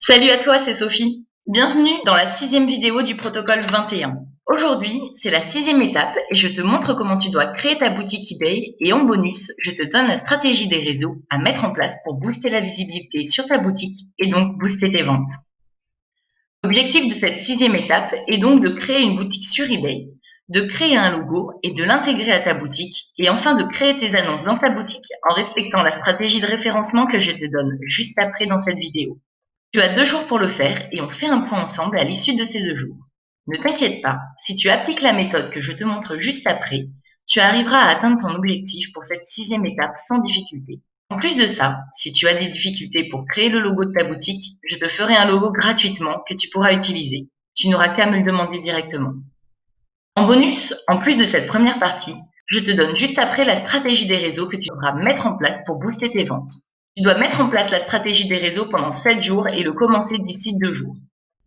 Salut à toi, c'est Sophie. Bienvenue dans la 6e vidéo du protocole 21. Aujourd'hui, c'est la 6e étape et je te montre comment tu dois créer ta boutique eBay et en bonus, je te donne la stratégie des réseaux à mettre en place pour booster la visibilité sur ta boutique et donc booster tes ventes. L'objectif de cette 6e étape est donc de créer une boutique sur eBay, de créer un logo et de l'intégrer à ta boutique et enfin de créer tes annonces dans ta boutique en respectant la stratégie de référencement que je te donne juste après dans cette vidéo. Tu as 2 jours pour le faire et on fait un point ensemble à l'issue de ces 2 jours. Ne t'inquiète pas, si tu appliques la méthode que je te montre juste après, tu arriveras à atteindre ton objectif pour cette 6e étape sans difficulté. En plus de ça, si tu as des difficultés pour créer le logo de ta boutique, je te ferai un logo gratuitement que tu pourras utiliser. Tu n'auras qu'à me le demander directement. En bonus, en plus de cette première partie, je te donne juste après la stratégie des réseaux que tu devras mettre en place pour booster tes ventes. Tu dois mettre en place la stratégie des réseaux pendant 7 jours et le commencer d'ici 2 jours.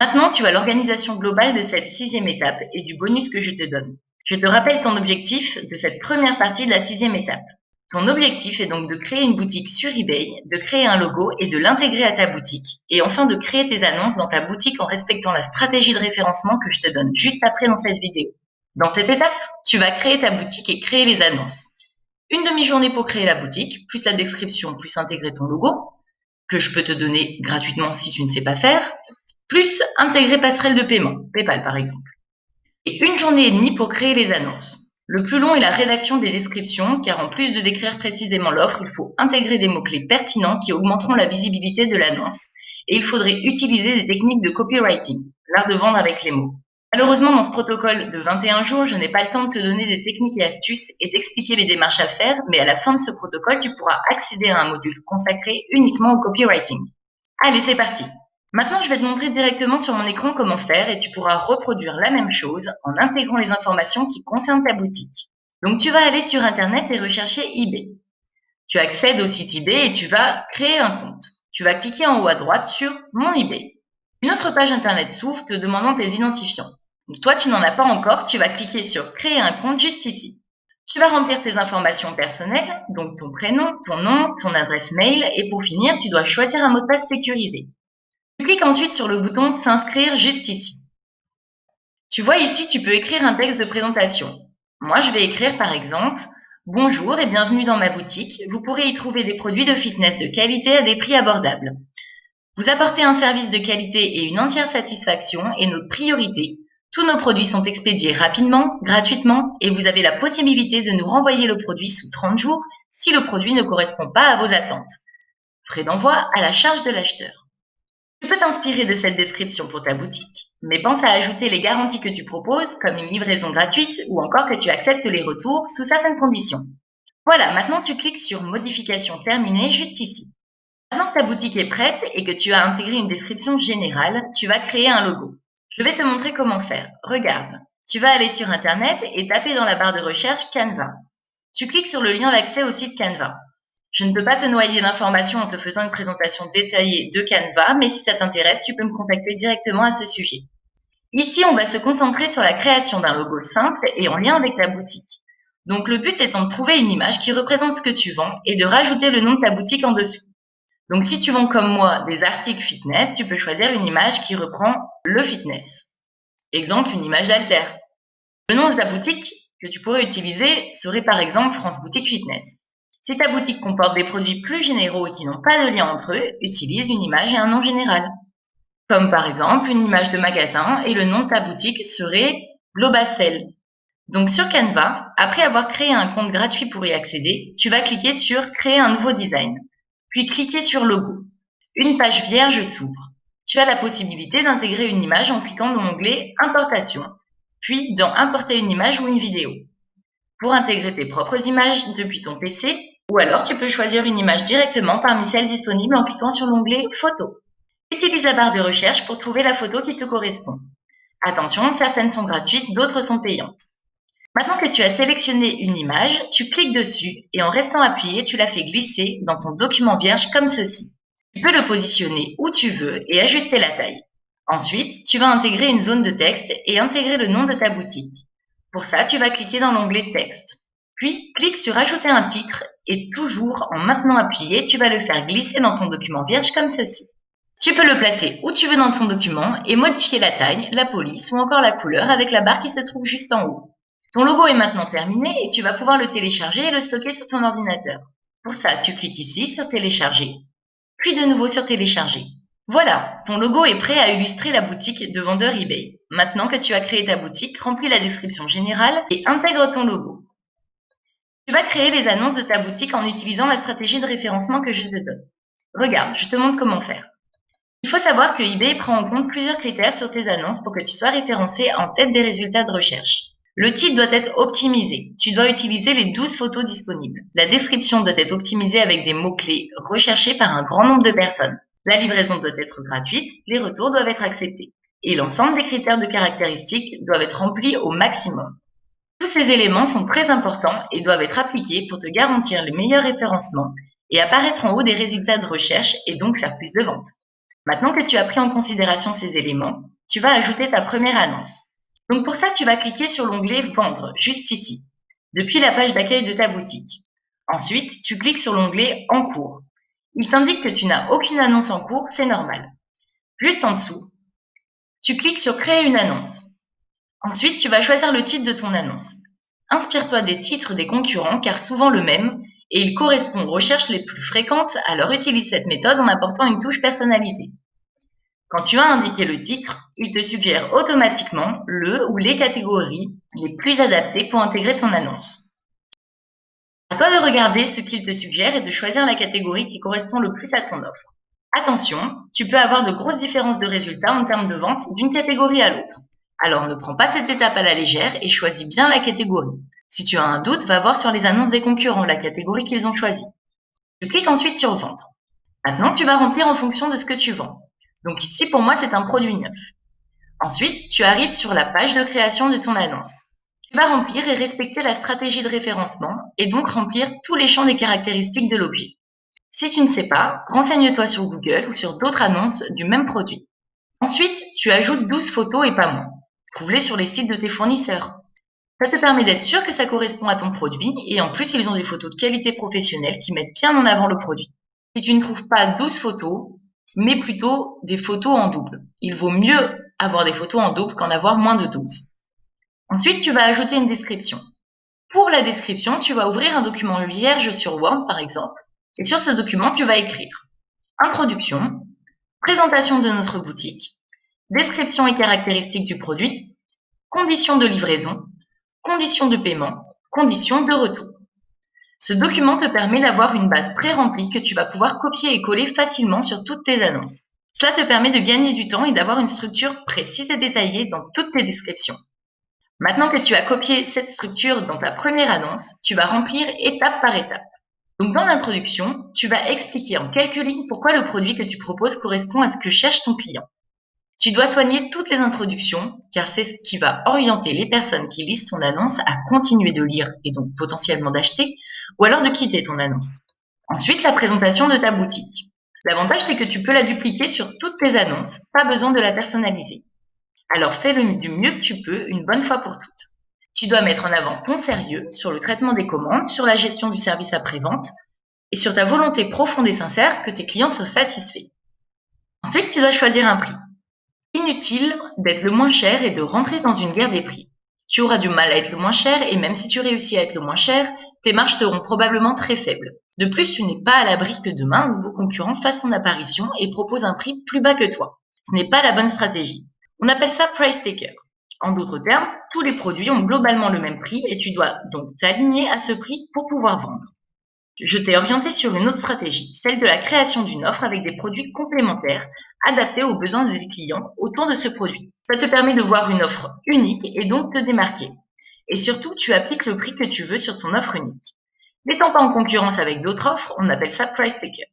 Maintenant, tu as l'organisation globale de cette 6e étape et du bonus que je te donne. Je te rappelle ton objectif de cette première partie de la 6e étape. Ton objectif est donc de créer une boutique sur eBay, de créer un logo et de l'intégrer à ta boutique, et enfin de créer tes annonces dans ta boutique en respectant la stratégie de référencement que je te donne juste après dans cette vidéo. Dans cette étape, tu vas créer ta boutique et créer les annonces. Une demi-journée pour créer la boutique, plus la description, plus intégrer ton logo, que je peux te donner gratuitement si tu ne sais pas faire, plus intégrer passerelle de paiement, PayPal par exemple. Et une journée et demie pour créer les annonces. Le plus long est la rédaction des descriptions, car en plus de décrire précisément l'offre, il faut intégrer des mots-clés pertinents qui augmenteront la visibilité de l'annonce, et il faudrait utiliser des techniques de copywriting, l'art de vendre avec les mots. Malheureusement, dans ce protocole de 21 jours, je n'ai pas le temps de te donner des techniques et astuces et d'expliquer les démarches à faire, mais à la fin de ce protocole, tu pourras accéder à un module consacré uniquement au copywriting. Allez, c'est parti! Maintenant, je vais te montrer directement sur mon écran comment faire et tu pourras reproduire la même chose en intégrant les informations qui concernent ta boutique. Donc, tu vas aller sur Internet et rechercher eBay. Tu accèdes au site eBay et tu vas créer un compte. Tu vas cliquer en haut à droite sur Mon eBay. Une autre page Internet s'ouvre te demandant tes identifiants. Donc, toi, tu n'en as pas encore, tu vas cliquer sur Créer un compte juste ici. Tu vas remplir tes informations personnelles, donc ton prénom, ton nom, ton adresse mail et pour finir, tu dois choisir un mot de passe sécurisé. Tu cliques ensuite sur le bouton S'inscrire juste ici. Tu vois ici, tu peux écrire un texte de présentation. Moi, je vais écrire par exemple « Bonjour et bienvenue dans ma boutique. Vous pourrez y trouver des produits de fitness de qualité à des prix abordables. Vous apportez un service de qualité et une entière satisfaction est notre priorité. Tous nos produits sont expédiés rapidement, gratuitement et vous avez la possibilité de nous renvoyer le produit sous 30 jours si le produit ne correspond pas à vos attentes. Frais d'envoi à la charge de l'acheteur. » Tu peux t'inspirer de cette description pour ta boutique, mais pense à ajouter les garanties que tu proposes, comme une livraison gratuite ou encore que tu acceptes les retours sous certaines conditions. Voilà, maintenant tu cliques sur Modification terminée juste ici. Maintenant que ta boutique est prête et que tu as intégré une description générale, tu vas créer un logo. Je vais te montrer comment faire. Regarde, tu vas aller sur Internet et taper dans la barre de recherche Canva. Tu cliques sur le lien d'accès au site Canva. Je ne peux pas te noyer d'informations en te faisant une présentation détaillée de Canva, mais si ça t'intéresse, tu peux me contacter directement à ce sujet. Ici, on va se concentrer sur la création d'un logo simple et en lien avec ta boutique. Donc le but étant de trouver une image qui représente ce que tu vends et de rajouter le nom de ta boutique en dessous. Donc si tu vends comme moi des articles fitness, tu peux choisir une image qui reprend le fitness. Exemple, une image d'halter. Le nom de ta boutique que tu pourrais utiliser serait par exemple France Boutique Fitness. Si ta boutique comporte des produits plus généraux et qui n'ont pas de lien entre eux, utilise une image et un nom général. Comme par exemple une image de magasin et le nom de ta boutique serait Globacell. Donc sur Canva, après avoir créé un compte gratuit pour y accéder, tu vas cliquer sur Créer un nouveau design, puis cliquer sur Logo. Une page vierge s'ouvre. Tu as la possibilité d'intégrer une image en cliquant dans l'onglet Importation, puis dans Importer une image ou une vidéo. Pour intégrer tes propres images depuis ton PC, ou alors tu peux choisir une image directement parmi celles disponibles en cliquant sur l'onglet Photo. Utilise la barre de recherche pour trouver la photo qui te correspond. Attention, certaines sont gratuites, d'autres sont payantes. Maintenant que tu as sélectionné une image, tu cliques dessus et en restant appuyé, tu la fais glisser dans ton document vierge comme ceci. Tu peux le positionner où tu veux et ajuster la taille. Ensuite, tu vas intégrer une zone de texte et intégrer le nom de ta boutique. Pour ça, tu vas cliquer dans l'onglet Texte. Puis, clique sur Ajouter un titre et toujours en maintenant appuyé, tu vas le faire glisser dans ton document vierge comme ceci. Tu peux le placer où tu veux dans ton document et modifier la taille, la police ou encore la couleur avec la barre qui se trouve juste en haut. Ton logo est maintenant terminé et tu vas pouvoir le télécharger et le stocker sur ton ordinateur. Pour ça, tu cliques ici sur télécharger, puis de nouveau sur télécharger. Voilà, ton logo est prêt à illustrer la boutique de vendeur eBay. Maintenant que tu as créé ta boutique, remplis la description générale et intègre ton logo. Tu vas créer les annonces de ta boutique en utilisant la stratégie de référencement que je te donne. Regarde, je te montre comment faire. Il faut savoir que eBay prend en compte plusieurs critères sur tes annonces pour que tu sois référencé en tête des résultats de recherche. Le titre doit être optimisé. Tu dois utiliser les 12 photos disponibles. La description doit être optimisée avec des mots-clés recherchés par un grand nombre de personnes. La livraison doit être gratuite, les retours doivent être acceptés. Et l'ensemble des critères de caractéristiques doivent être remplis au maximum. Tous ces éléments sont très importants et doivent être appliqués pour te garantir le meilleur référencement et apparaître en haut des résultats de recherche et donc faire plus de ventes. Maintenant que tu as pris en considération ces éléments, tu vas ajouter ta première annonce. Donc pour ça, tu vas cliquer sur l'onglet « Vendre » juste ici, depuis la page d'accueil de ta boutique. Ensuite, tu cliques sur l'onglet « En cours ». Il t'indique que tu n'as aucune annonce en cours, c'est normal. Juste en dessous, tu cliques sur « Créer une annonce ». Ensuite, tu vas choisir le titre de ton annonce. Inspire-toi des titres des concurrents car souvent le même et il correspond aux recherches les plus fréquentes, alors utilise cette méthode en apportant une touche personnalisée. Quand tu as indiqué le titre, il te suggère automatiquement le ou les catégories les plus adaptées pour intégrer ton annonce. À toi de regarder ce qu'il te suggère et de choisir la catégorie qui correspond le plus à ton offre. Attention, tu peux avoir de grosses différences de résultats en termes de vente d'une catégorie à l'autre. Alors ne prends pas cette étape à la légère et choisis bien la catégorie. Si tu as un doute, va voir sur les annonces des concurrents la catégorie qu'ils ont choisie. Tu cliques ensuite sur Vendre. Maintenant, tu vas remplir en fonction de ce que tu vends. Donc ici, pour moi, c'est un produit neuf. Ensuite, tu arrives sur la page de création de ton annonce. Tu vas remplir et respecter la stratégie de référencement et donc remplir tous les champs des caractéristiques de l'objet. Si tu ne sais pas, renseigne-toi sur Google ou sur d'autres annonces du même produit. Ensuite, tu ajoutes 12 photos et pas moins. Trouve-les sur les sites de tes fournisseurs. Ça te permet d'être sûr que ça correspond à ton produit et en plus, ils ont des photos de qualité professionnelle qui mettent bien en avant le produit. Si tu ne trouves pas 12 photos, mais plutôt des photos en double. Il vaut mieux avoir des photos en double qu'en avoir moins de 12. Ensuite, tu vas ajouter une description. Pour la description, tu vas ouvrir un document vierge sur Word, par exemple, et sur ce document, tu vas écrire introduction, présentation de notre boutique, description et caractéristiques du produit, conditions de livraison, conditions de paiement, conditions de retour. Ce document te permet d'avoir une base pré-remplie que tu vas pouvoir copier et coller facilement sur toutes tes annonces. Cela te permet de gagner du temps et d'avoir une structure précise et détaillée dans toutes tes descriptions. Maintenant que tu as copié cette structure dans ta première annonce, tu vas remplir étape par étape. Donc dans l'introduction, tu vas expliquer en quelques lignes pourquoi le produit que tu proposes correspond à ce que cherche ton client. Tu dois soigner toutes les introductions car c'est ce qui va orienter les personnes qui lisent ton annonce à continuer de lire et donc potentiellement d'acheter ou alors de quitter ton annonce. Ensuite, la présentation de ta boutique. L'avantage, c'est que tu peux la dupliquer sur toutes tes annonces, pas besoin de la personnaliser. Alors fais-le du mieux que tu peux une bonne fois pour toutes. Tu dois mettre en avant ton sérieux sur le traitement des commandes, sur la gestion du service après-vente et sur ta volonté profonde et sincère que tes clients soient satisfaits. Ensuite, tu dois choisir un prix. Inutile d'être le moins cher et de rentrer dans une guerre des prix. Tu auras du mal à être le moins cher et même si tu réussis à être le moins cher, tes marges seront probablement très faibles. De plus, tu n'es pas à l'abri que demain, un nouveau concurrent fasse son apparition et propose un prix plus bas que toi. Ce n'est pas la bonne stratégie. On appelle ça price taker. En d'autres termes, tous les produits ont globalement le même prix et tu dois donc t'aligner à ce prix pour pouvoir vendre. Je t'ai orienté sur une autre stratégie, celle de la création d'une offre avec des produits complémentaires adaptés aux besoins de tes clients autour de ce produit. Ça te permet de voir une offre unique et donc te démarquer. Et surtout, tu appliques le prix que tu veux sur ton offre unique. N'étant pas en concurrence avec d'autres offres, on appelle ça price taker.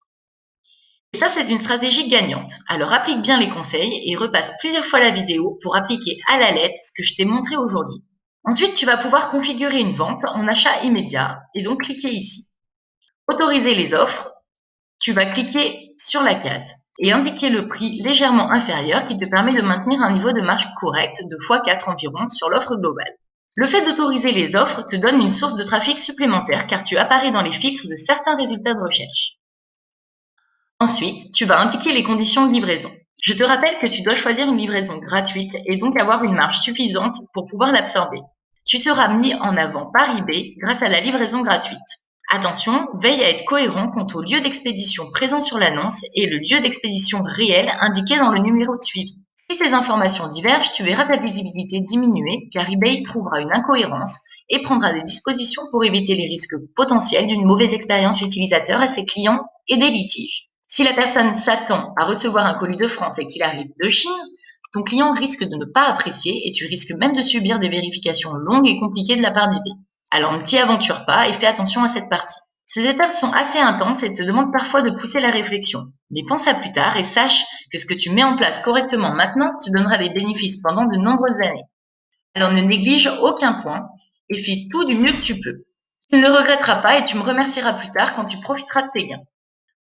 Et ça, c'est une stratégie gagnante. Alors applique bien les conseils et repasse plusieurs fois la vidéo pour appliquer à la lettre ce que je t'ai montré aujourd'hui. Ensuite, tu vas pouvoir configurer une vente en achat immédiat et donc cliquer ici. Autoriser les offres, tu vas cliquer sur la case et indiquer le prix légèrement inférieur qui te permet de maintenir un niveau de marge correct de x4 environ sur l'offre globale. Le fait d'autoriser les offres te donne une source de trafic supplémentaire car tu apparais dans les filtres de certains résultats de recherche. Ensuite, tu vas indiquer les conditions de livraison. Je te rappelle que tu dois choisir une livraison gratuite et donc avoir une marge suffisante pour pouvoir l'absorber. Tu seras mis en avant par eBay grâce à la livraison gratuite. Attention, veille à être cohérent quant au lieu d'expédition présent sur l'annonce et le lieu d'expédition réel indiqué dans le numéro de suivi. Si ces informations divergent, tu verras ta visibilité diminuer car eBay trouvera une incohérence et prendra des dispositions pour éviter les risques potentiels d'une mauvaise expérience utilisateur à ses clients et des litiges. Si la personne s'attend à recevoir un colis de France et qu'il arrive de Chine, ton client risque de ne pas apprécier et tu risques même de subir des vérifications longues et compliquées de la part d'eBay. Alors ne t'y aventure pas et fais attention à cette partie. Ces étapes sont assez intenses et te demandent parfois de pousser la réflexion. Mais pense à plus tard et sache que ce que tu mets en place correctement maintenant te donnera des bénéfices pendant de nombreuses années. Alors ne néglige aucun point et fais tout du mieux que tu peux. Tu ne le regretteras pas et tu me remercieras plus tard quand tu profiteras de tes gains.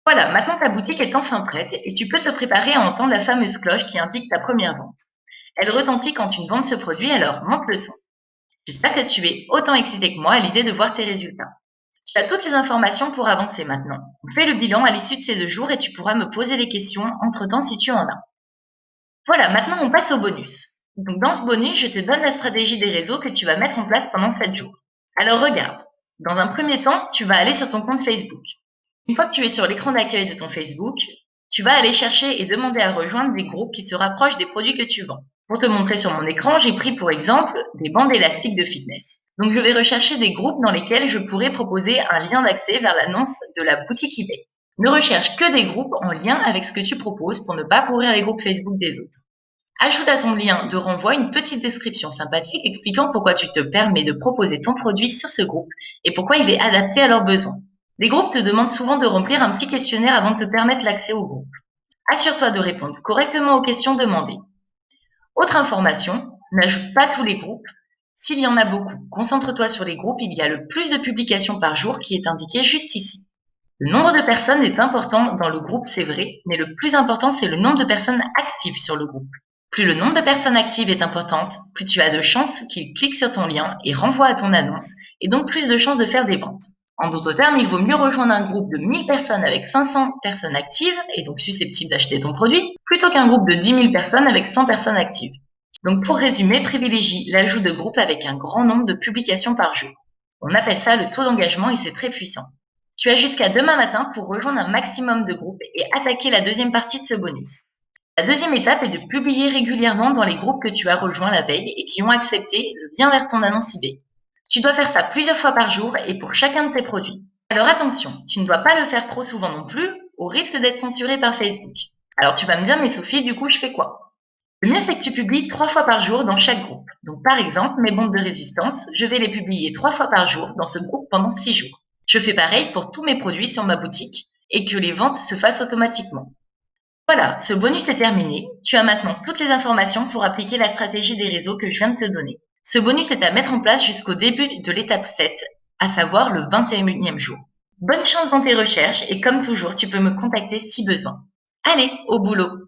Voilà, maintenant ta boutique est enfin prête et tu peux te préparer à entendre la fameuse cloche qui indique ta première vente. Elle retentit quand une vente se produit, alors monte le son. J'espère que tu es autant excité que moi à l'idée de voir tes résultats. Tu as toutes les informations pour avancer maintenant. Fais le bilan à l'issue de ces 2 jours et tu pourras me poser des questions entre-temps si tu en as. Voilà, maintenant on passe au bonus. Donc dans ce bonus, je te donne la stratégie des réseaux que tu vas mettre en place pendant 7 jours. Alors regarde, dans un premier temps, tu vas aller sur ton compte Facebook. Une fois que tu es sur l'écran d'accueil de ton Facebook, tu vas aller chercher et demander à rejoindre des groupes qui se rapprochent des produits que tu vends. Pour te montrer sur mon écran, j'ai pris pour exemple des bandes élastiques de fitness. Donc je vais rechercher des groupes dans lesquels je pourrais proposer un lien d'accès vers l'annonce de la boutique eBay. Ne recherche que des groupes en lien avec ce que tu proposes pour ne pas pourrir les groupes Facebook des autres. Ajoute à ton lien de renvoi une petite description sympathique expliquant pourquoi tu te permets de proposer ton produit sur ce groupe et pourquoi il est adapté à leurs besoins. Les groupes te demandent souvent de remplir un petit questionnaire avant de te permettre l'accès au groupe. Assure-toi de répondre correctement aux questions demandées. Autre information, n'ajoute pas tous les groupes. S'il y en a beaucoup, concentre-toi sur les groupes, il y a le plus de publications par jour qui est indiqué juste ici. Le nombre de personnes est important dans le groupe, c'est vrai, mais le plus important, c'est le nombre de personnes actives sur le groupe. Plus le nombre de personnes actives est importante, plus tu as de chances qu'ils cliquent sur ton lien et renvoient à ton annonce, et donc plus de chances de faire des ventes. En d'autres termes, il vaut mieux rejoindre un groupe de 1000 personnes avec 500 personnes actives, et donc susceptibles d'acheter ton produit, plutôt qu'un groupe de 10 000 personnes avec 100 personnes actives. Donc pour résumer, privilégie l'ajout de groupes avec un grand nombre de publications par jour. On appelle ça le taux d'engagement et c'est très puissant. Tu as jusqu'à demain matin pour rejoindre un maximum de groupes et attaquer la deuxième partie de ce bonus. La deuxième étape est de publier régulièrement dans les groupes que tu as rejoints la veille et qui ont accepté le lien vers ton annonce eBay. Tu dois faire ça plusieurs fois par jour et pour chacun de tes produits. Alors attention, tu ne dois pas le faire trop souvent non plus, au risque d'être censuré par Facebook. Alors tu vas me dire, mais Sophie, du coup, je fais quoi? Le mieux, c'est que tu publies 3 fois par jour dans chaque groupe. Donc par exemple, mes bandes de résistance, je vais les publier 3 fois par jour dans ce groupe pendant 6 jours. Je fais pareil pour tous mes produits sur ma boutique et que les ventes se fassent automatiquement. Voilà, ce bonus est terminé. Tu as maintenant toutes les informations pour appliquer la stratégie des réseaux que je viens de te donner. Ce bonus est à mettre en place jusqu'au début de l'étape 7, à savoir le 21e jour. Bonne chance dans tes recherches et comme toujours, tu peux me contacter si besoin. Allez, au boulot!